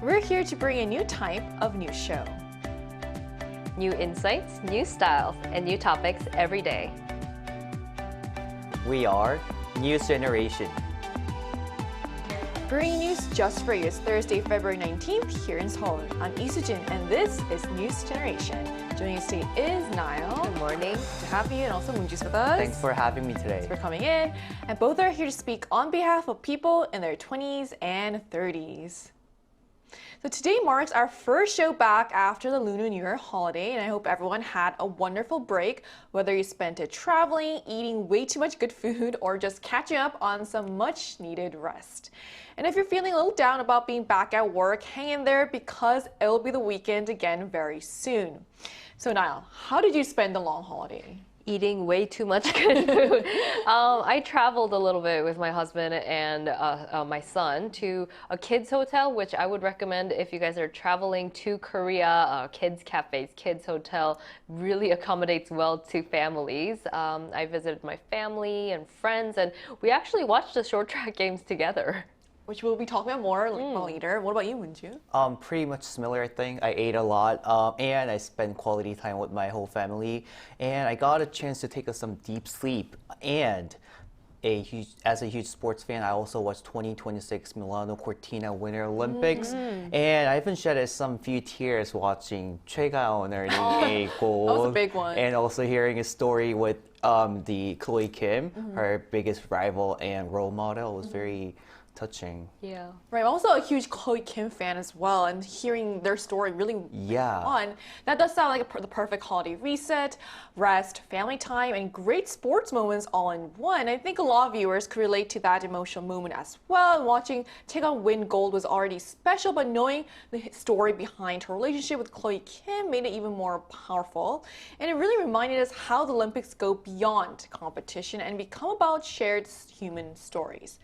We're here to bring a new type of news show. New insights, new styles, and new topics every day. We are News Generation. Bringing news just for you. It's Thursday, February 19th here in Seoul. I'm Lee Soo-jin, and this is News Generation. Joining us today is Niall. Good morning. Good to have you, and also Moonji's with us. Thanks for having me today. Thanks for coming in. And both are here to speak on behalf of people in their 20s and 30s. So today marks our first show back after the Lunar New Year holiday, and I hope everyone had a wonderful break, whether you spent it traveling, eating way too much good food, or just catching up on some much needed rest. And if you're feeling a little down about being back at work, hang in there because it'll be the weekend again very soon. So Niall, how did you spend the long holiday? Eating way too much good food. I traveled a little bit with my husband and my son to a kids hotel, which I would recommend if you guys are traveling to Korea. Kids cafes, kids hotel really accommodates well to families. I visited my family and friends, and we actually watched the short track games together. Which we'll be talking about more about later. What about you, Moonju? Pretty much similar thing. I ate a lot and I spent quality time with my whole family. And I got a chance to take some deep sleep. And as a huge sports fan, I also watched 2026 Milano Cortina Winter Olympics. And I even shedded some few tears watching 최가온 earning a gold. That was a big one. And also hearing a story with the Chloe Kim, her biggest rival and role model. It was very touching. Yeah. Right, I'm also a huge Chloe Kim fan as well, and hearing their story really fun. That does sound like the perfect holiday reset, rest, family time, and great sports moments all in one. I think a lot of viewers could relate to that emotional moment as well. And watching Taekwon win gold was already special, but knowing the story behind her relationship with Chloe Kim made it even more powerful. And it really reminded us how the Olympics go beyond competition and become about shared human stories.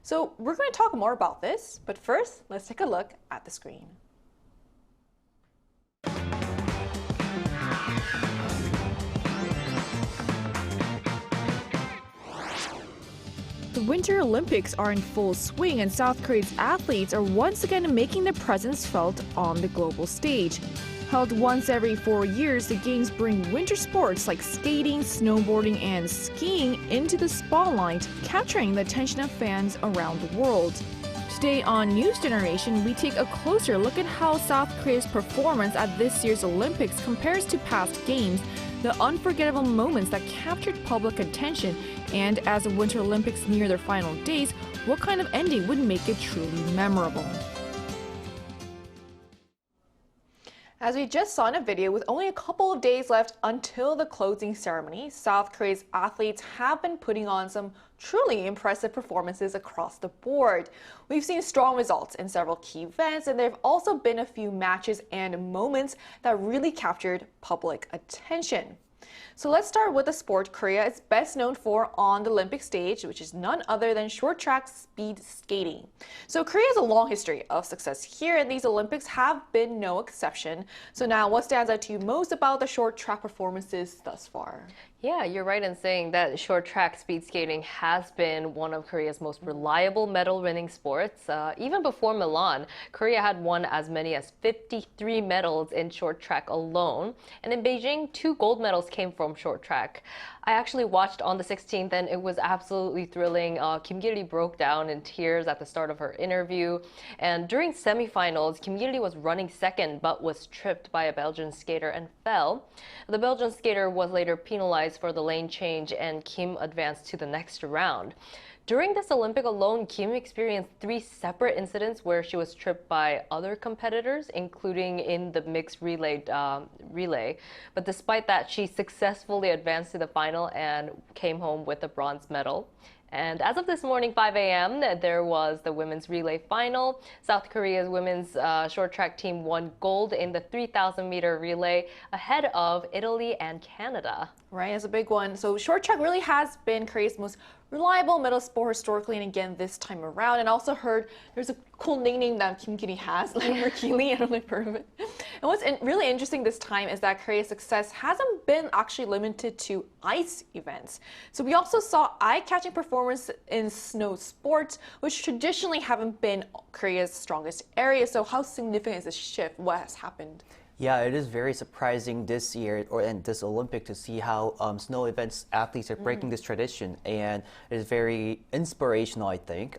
So we're going to talk more about this, but first, let's take a look at the screen. The Winter Olympics are in full swing, and South Korea's athletes are once again making their presence felt on the global stage. Held once every 4 years, the Games bring winter sports like skating, snowboarding, and skiing into the spotlight, capturing the attention of fans around the world. Today on News Generation, we take a closer look at how South Korea's performance at this year's Olympics compares to past games, the unforgettable moments that captured public attention, and as the Winter Olympics near their final days, what kind of ending would make it truly memorable? As we just saw in a video, with only a couple of days left until the closing ceremony, South Korea's athletes have been putting on some truly impressive performances across the board. We've seen strong results in several key events, and there have also been a few matches and moments that really captured public attention. So let's start with the sport Korea is best known for on the Olympic stage, which is none other than short track speed skating. So Korea has a long history of success here, and these Olympics have been no exception. So now, what stands out to you most about the short track performances thus far? Yeah, you're right in saying that short track speed skating has been one of Korea's most reliable medal-winning sports. Even before Milan, Korea had won as many as 53 medals in short track alone. And in Beijing, 2 gold medals came from short track. I actually watched on the 16th, and it was absolutely thrilling. Kim Gil-lee broke down in tears at the start of her interview. And during semifinals, Kim Gil-lee was running second but was tripped by a Belgian skater and fell. The Belgian skater was later penalized for the lane change, and Kim advanced to the next round. During this Olympic alone, Kim experienced 3 separate incidents where she was tripped by other competitors, including in the mixed relay. But despite that, she successfully advanced to the final and came home with a bronze medal. And as of this morning, 5 a.m., there was the women's relay final. South Korea's women's short track team won gold in the 3,000-meter relay ahead of Italy and Canada. Right, it's a big one. So short track really has been Korea's most reliable medal sport historically and again this time around. And I also heard there's a cool nickname that Kim Ki-hee has, Lamborghini. I don't know if you've heard of it. And what's really interesting this time is that Korea's success hasn't been actually limited to ice events. So we also saw eye-catching performance in snow sports, which traditionally haven't been Korea's strongest area. So how significant is this shift? What has happened? Yeah, it is very surprising this year and this Olympic to see how snow events athletes are breaking this tradition, and it is very inspirational, I think.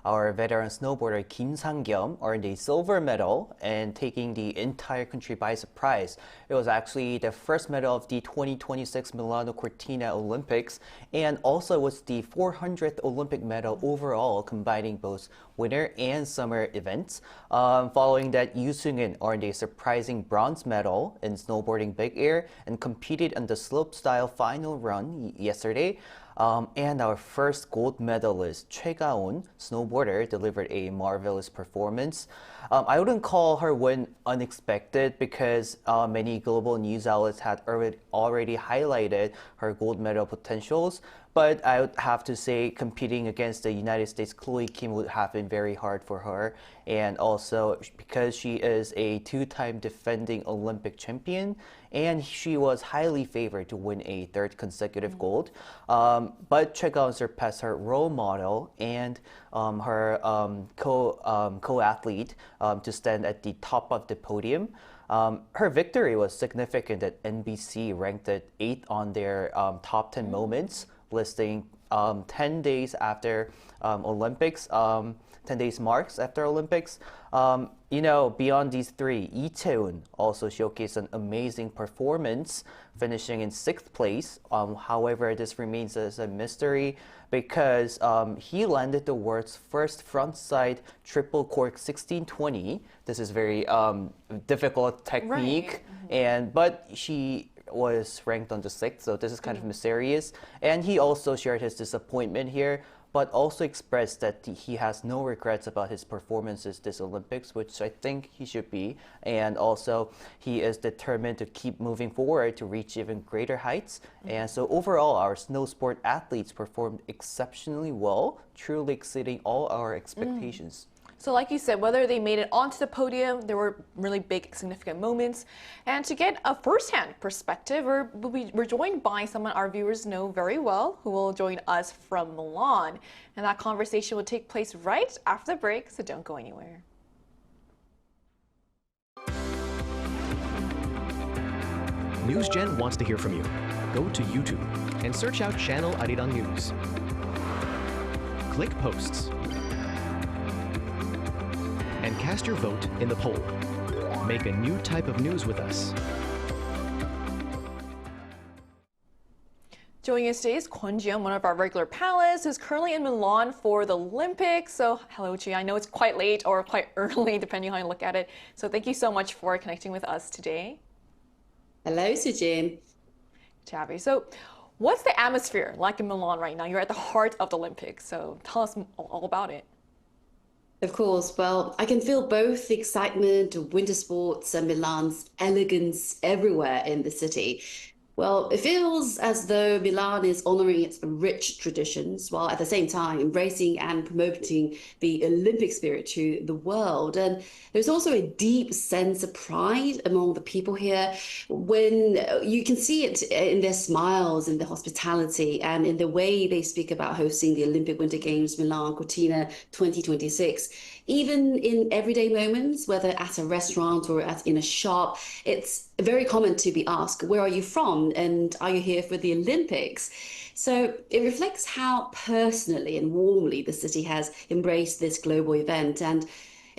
Our veteran snowboarder Kim Sang-kyum earned a silver medal and taking the entire country by surprise. It was actually the first medal of the 2026 Milano Cortina Olympics, and also was the 400th Olympic medal overall, combining both winter and summer events. Following that, Yoo Seung-in earned a surprising bronze medal in snowboarding big air and competed in the slopestyle final run yesterday. And our first gold medalist, Choi Ga-eun, snowboarder, delivered a marvelous performance. I wouldn't call her win unexpected because many global news outlets had already highlighted her gold medal potentials. But I would have to say competing against the United States' Chloe Kim would have been very hard for her. And also because she is a two-time defending Olympic champion, and she was highly favored to win a third consecutive gold. But Choi Ga-eun surpassed her role model and her co-athlete to stand at the top of the podium. Her victory was significant that NBC ranked it 8th on their top 10 moments, listing 10 days after Olympics, 10 days marks after Olympics. Beyond these three, Lee Chae-eun also showcased an amazing performance, finishing in 6th place. However, this remains as a mystery because he landed the world's first frontside triple cork 1620. This is very difficult technique, Right. but she was ranked on the 6th, so this is kind of mysterious. And he also shared his disappointment here, but also expressed that he has no regrets about his performances this Olympics, which I think he should be. And also, he is determined to keep moving forward to reach even greater heights. And so overall, our snow sport athletes performed exceptionally well, truly exceeding all our expectations. So like you said, whether they made it onto the podium, there were really big, significant moments. And to get a first-hand perspective, we're joined by someone our viewers know very well, who will join us from Milan. And that conversation will take place right after the break, so don't go anywhere. NewsGen wants to hear from you. Go to YouTube and search out Channel Arirang News. Click Posts and cast your vote in the poll. Make a new type of news with us. Joining us today is Kwon Ji-yeon, one of our regular panelists, who's currently in Milan for the Olympics. So hello, Ji. I know it's quite late or quite early, depending on how you look at it. So thank you so much for connecting with us today. Hello, Sujin. To have you. So what's the atmosphere like in Milan right now? You're at the heart of the Olympics, so tell us all about it. Of course, well, I can feel both the excitement of winter sports and Milan's elegance everywhere in the city. Well, it feels as though Milan is honoring its rich traditions while at the same time embracing and promoting the Olympic spirit to the world. And there's also a deep sense of pride among the people here when you can see it in their smiles, in their hospitality, and in the way they speak about hosting the Olympic Winter Games Milan Cortina 2026. Even in everyday moments, whether at a restaurant or in a shop, it's very common to be asked, where are you from? And are you here for the Olympics? So it reflects how personally and warmly the city has embraced this global event. And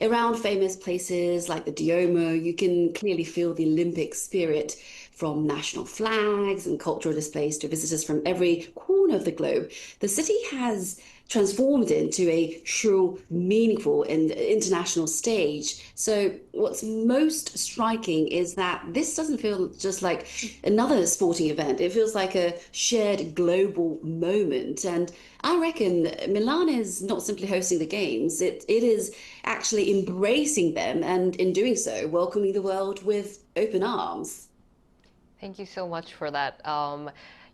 around famous places like the Duomo, you can clearly feel the Olympic spirit, from national flags and cultural displays to visitors from every corner of the globe. The city has transformed into a true, meaningful and international stage. So what's most striking is that this doesn't feel just like another sporting event. It feels like a shared global moment. And I reckon Milan is not simply hosting the games, it is actually embracing them, and in doing so, welcoming the world with open arms. Thank you so much for that.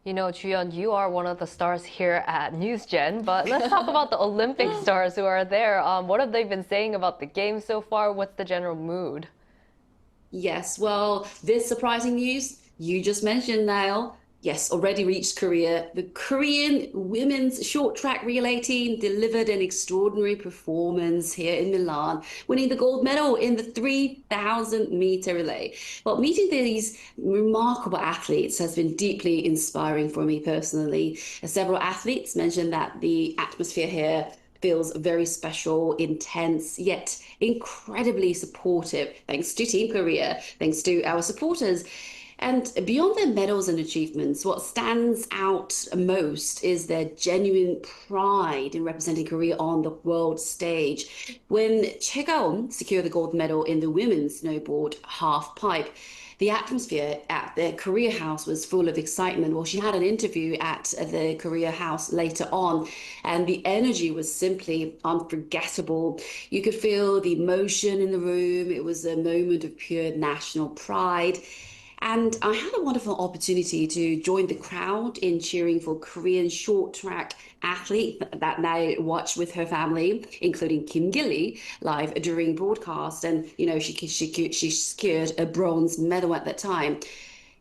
You know, Juyeon, you are one of the stars here at NewsGen, but let's talk about the Olympic stars who are there. What have they been saying about the games so far? What's the general mood? Yes, well, this surprising news you just mentioned, Niall. Yes, already reached Korea. The Korean women's short track relay team delivered an extraordinary performance here in Milan, winning the gold medal in the 3,000-meter relay. Well, meeting these remarkable athletes has been deeply inspiring for me personally. Several athletes mentioned that the atmosphere here feels very special, intense, yet incredibly supportive, thanks to Team Korea, thanks to our supporters. And beyond their medals and achievements, what stands out most is their genuine pride in representing Korea on the world stage. When Chaegaon secured the gold medal in the women's snowboard half pipe, the atmosphere at the Korea House was full of excitement. Well, she had an interview at the Korea House later on, and the energy was simply unforgettable. You could feel the emotion in the room. It was a moment of pure national pride. And I had a wonderful opportunity to join the crowd in cheering for Korean short track athlete that I watched with her family, including Kim Gilly, live during broadcast. And, you know, she secured a bronze medal at that time.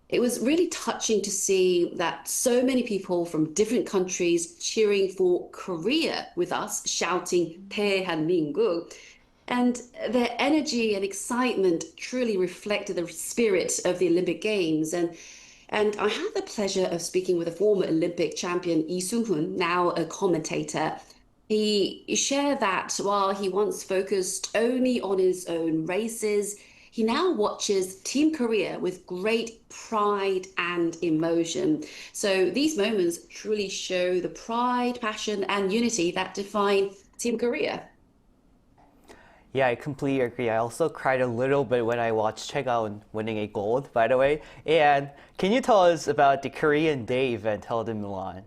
It was really touching to see that so many people from different countries cheering for Korea with us, shouting 대한민국. And their energy and excitement truly reflected the spirit of the Olympic Games. And I had the pleasure of speaking with a former Olympic champion, Lee Sung-hoon, now a commentator. He shared that while he once focused only on his own races, he now watches Team Korea with great pride and emotion. So these moments truly show the pride, passion, and unity that define Team Korea. Yeah, I completely agree. I also cried a little bit when I watched Chaegaon winning a gold, by the way. And can you tell us about the Korean Day event held in Milan?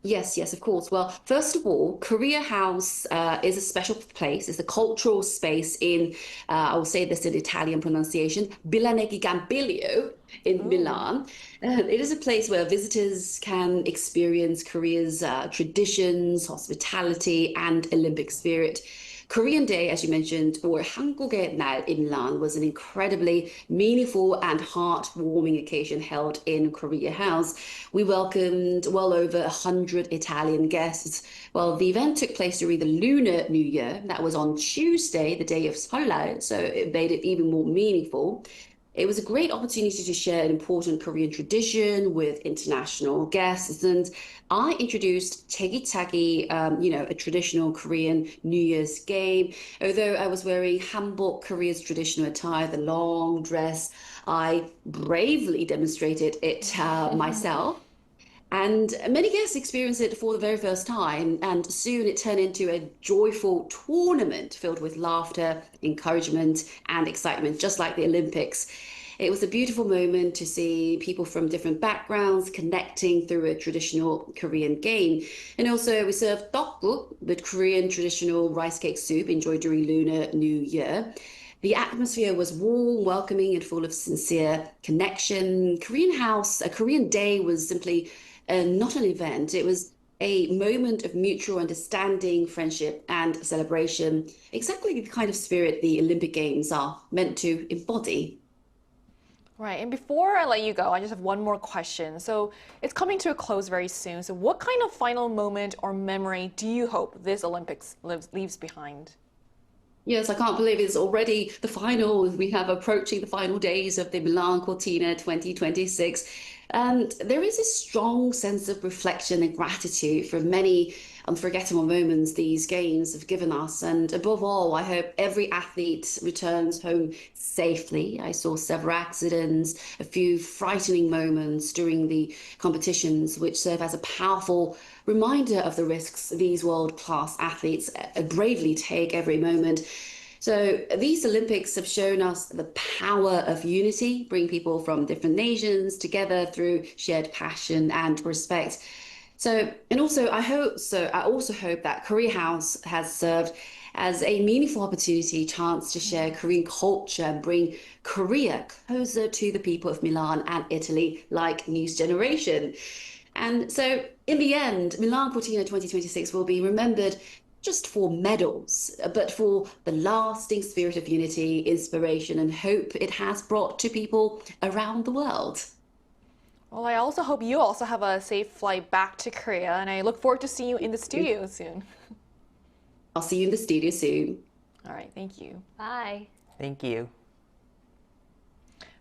Yes, yes, of course. Well, first of all, Korea House is a special place. It's a cultural space in, I will say this in Italian pronunciation, Bilanegi Campiglio in Milan. It is a place where visitors can experience Korea's traditions, hospitality, and Olympic spirit. Korean Day, as you mentioned, or 한국의 날 in Milan, was an incredibly meaningful and heartwarming occasion held in Korea House. We welcomed well over 100 Italian guests. Well, the event took place during the Lunar New Year. That was on Tuesday, the day of Seollal, so it made it even more meaningful. It was a great opportunity to share an important Korean tradition with international guests. And I introduced Chegi, a traditional Korean New Year's game. Although I was wearing hanbok, Korea's traditional attire, the long dress, I bravely demonstrated it myself. And many guests experienced it for the very first time, and soon it turned into a joyful tournament filled with laughter, encouragement, and excitement, just like the Olympics. It was a beautiful moment to see people from different backgrounds connecting through a traditional Korean game. And also we served tteokguk, the Korean traditional rice cake soup enjoyed during Lunar New Year. The atmosphere was warm, welcoming, and full of sincere connection. Korean House, a Korean Day was simply not an event. It was a moment of mutual understanding, friendship, and celebration. Exactly the kind of spirit the Olympic Games are meant to embody. Right, and before I let you go, I just have one more question. So it's coming to a close very soon. So what kind of final moment or memory do you hope this Olympics leaves behind? Yes, I can't believe it's already the final. We have approaching the final days of the Milan Cortina 2026. And there is a strong sense of reflection and gratitude for many unforgettable moments these games have given us. And above all, I hope every athlete returns home safely. I saw several accidents, a few frightening moments during the competitions, which serve as a powerful reminder of the risks these world-class athletes bravely take every moment. So these Olympics have shown us the power of unity, bring people from different nations together through shared passion and respect. So, and also I also hope that Korea House has served as a meaningful opportunity, chance to share Korean culture and bring Korea closer to the people of Milan and Italy, like News Generation. And so, in the end, Milan Cortina 2026 will be remembered just for medals, but for the lasting spirit of unity, inspiration, and hope it has brought to people around the world. Well, I also hope you also have a safe flight back to Korea, and I look forward to seeing you in the studio soon. I'll see you in the studio soon. All right, thank you. Bye. Thank you.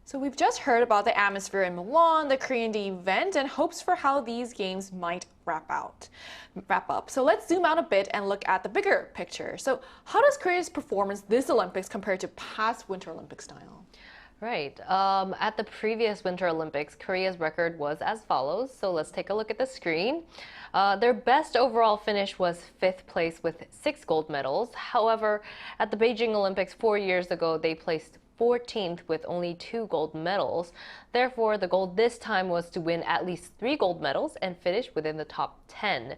So we've just heard about the atmosphere in Milan, the Korean Day event, and hopes for how these games might wrap up. So let's zoom out a bit and look at the bigger picture. So how does Korea's performance this Olympics compare to past Winter Olympic style? Right. At the previous Winter Olympics, Korea's record was as follows. So let's take a look at the screen. Their best overall finish was 5th place with 6 gold medals. However, at the Beijing Olympics 4 years ago, they placed 14th with only 2 gold medals. Therefore, the goal this time was to win at least 3 gold medals and finish within the top 10.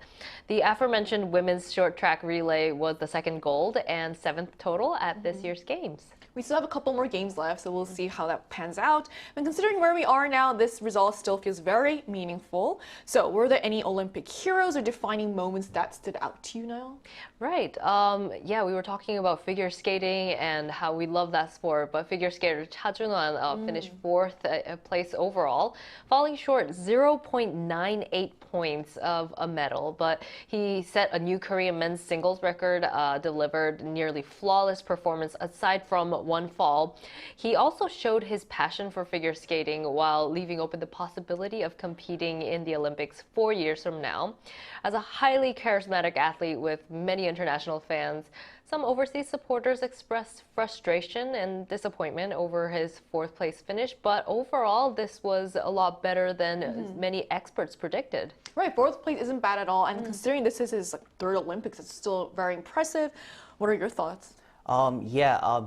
The aforementioned women's short track relay was the 2nd gold and 7th total at this year's games. We still have a couple more games left, so we'll see how that pans out. And considering where we are now, this result still feels very meaningful. So were there any Olympic heroes or defining moments that stood out to you, Niall? Right. Yeah, we were talking about figure skating and how we love that sport, but figure skater Cha Jun-won finished 4th place overall, falling short 0.98 points of a medal. But he set a new Korean men's singles record, delivered nearly flawless performance aside from one fall. He also showed his passion for figure skating while leaving open the possibility of competing in the Olympics 4 years from now. As a highly charismatic athlete with many international fans, some overseas supporters expressed frustration and disappointment over his 4th place finish, but overall this was a lot better than many experts predicted. Right, 4th place isn't bad at all, and considering this is his 3rd Olympics, it's still very impressive. What are your thoughts?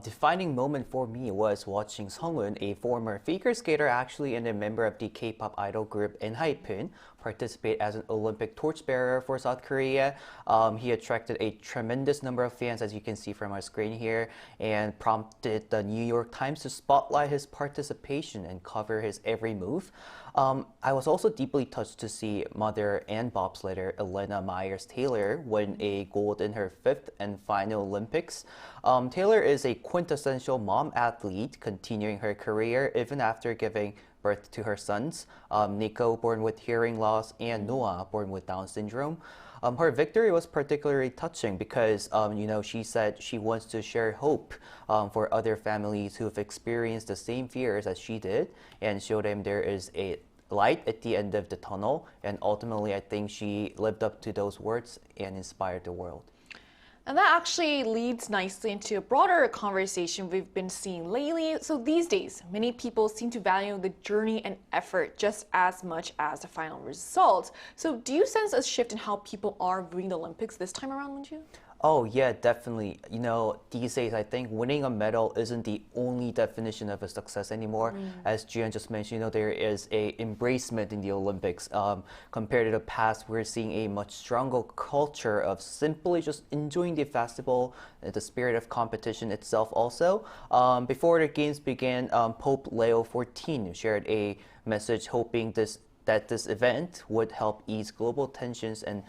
Defining moment for me was watching Sunghoon, a former figure skater actually and a member of the K-pop idol group ENHYPEN, participate as an Olympic torchbearer for South Korea. He attracted a tremendous number of fans, as you can see from our screen here, and prompted the New York Times to spotlight his participation and cover his every move. I was also deeply touched to see mother and bobsledder Elena Myers-Taylor win a gold in her 5th and final Olympics. Taylor is a quintessential mom athlete, continuing her career even after giving birth to her sons, Nico, born with hearing loss, and Noah, born with Down syndrome. Her victory was particularly touching because, she said she wants to share hope for other families who have experienced the same fears as she did and show them there is a light at the end of the tunnel. And ultimately, I think she lived up to those words and inspired the world. And that actually leads nicely into a broader conversation we've been seeing lately. So these days, many people seem to value the journey and effort just as much as the final result. So do you sense a shift in how people are viewing the Olympics this time around, Minju? Oh, yeah, definitely. These days, I think winning a medal isn't the only definition of a success anymore. As Jian just mentioned, there is a embracement in the Olympics. Compared to the past, we're seeing a much stronger culture of simply just enjoying the festival, the spirit of competition itself also. Before the games began, Pope Leo XIV shared a message hoping that this event would help ease global tensions and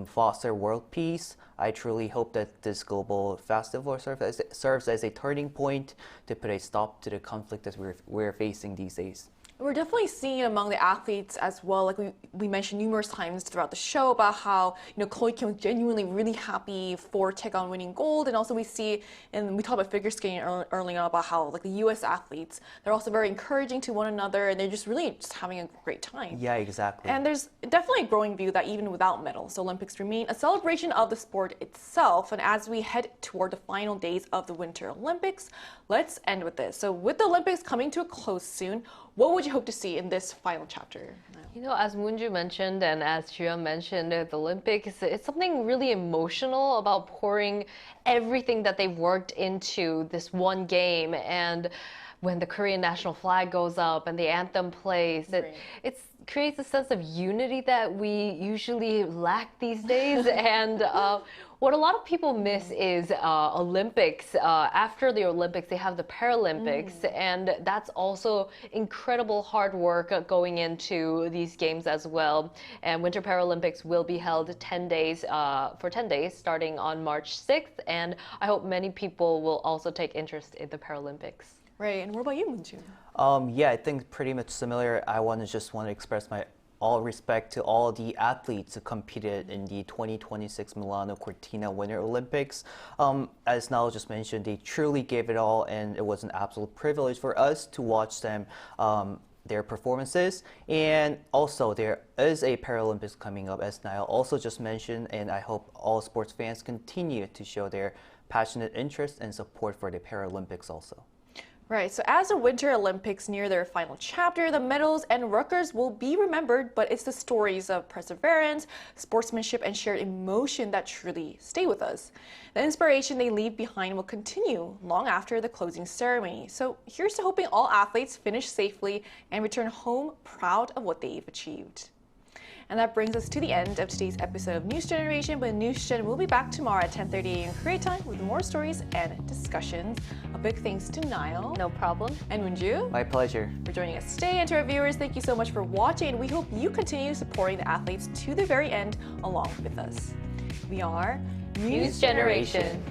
foster world peace. I truly hope that this global festival serves as a turning point to put a stop to the conflict that we're facing these days. We're definitely seeing it among the athletes as well. Like we mentioned numerous times throughout the show about how, Chloe Kim was genuinely really happy for Taekwon winning gold. And also we see, and we talked about figure skating early on about how the U.S. athletes, they're also very encouraging to one another and they're just really just having a great time. Yeah, exactly. And there's definitely a growing view that even without medals, the Olympics remain a celebration of the sport itself. And as we head toward the final days of the Winter Olympics, let's end with this. So with the Olympics coming to a close soon, what would you hope to see in this final chapter? As Moonju mentioned and as Juyeon mentioned, the Olympics, it's something really emotional about pouring everything that they've worked into this one game. And when the Korean national flag goes up and the anthem plays, it's creates a sense of unity that we usually lack these days. And what a lot of people miss is Olympics. After the Olympics, they have the Paralympics, and that's also incredible hard work going into these games as well. And Winter Paralympics will be held 10 days for 10 days, starting on March 6th. And I hope many people will also take interest in the Paralympics. Right, and what about you, Moonju? Yeah, I think pretty much similar. I just want to express my all respect to all the athletes who competed in the 2026 Milano Cortina Winter Olympics. As Niall just mentioned, they truly gave it all, and it was an absolute privilege for us to watch them. Their performances, and also there is a Paralympics coming up, as Niall also just mentioned, and I hope all sports fans continue to show their passionate interest and support for the Paralympics also. Right, so as the Winter Olympics near their final chapter, the medals and records will be remembered, but it's the stories of perseverance, sportsmanship, and shared emotion that truly stay with us. The inspiration they leave behind will continue long after the closing ceremony. So here's to hoping all athletes finish safely and return home proud of what they've achieved. And that brings us to the end of today's episode of News Generation, but News Gen will be back tomorrow at 10:30 a.m. Korea time with more stories and discussions. A big thanks to Niall. No problem. And Moonju. My pleasure. For joining us today, and to our viewers, thank you so much for watching, and we hope you continue supporting the athletes to the very end along with us. We are News Generation.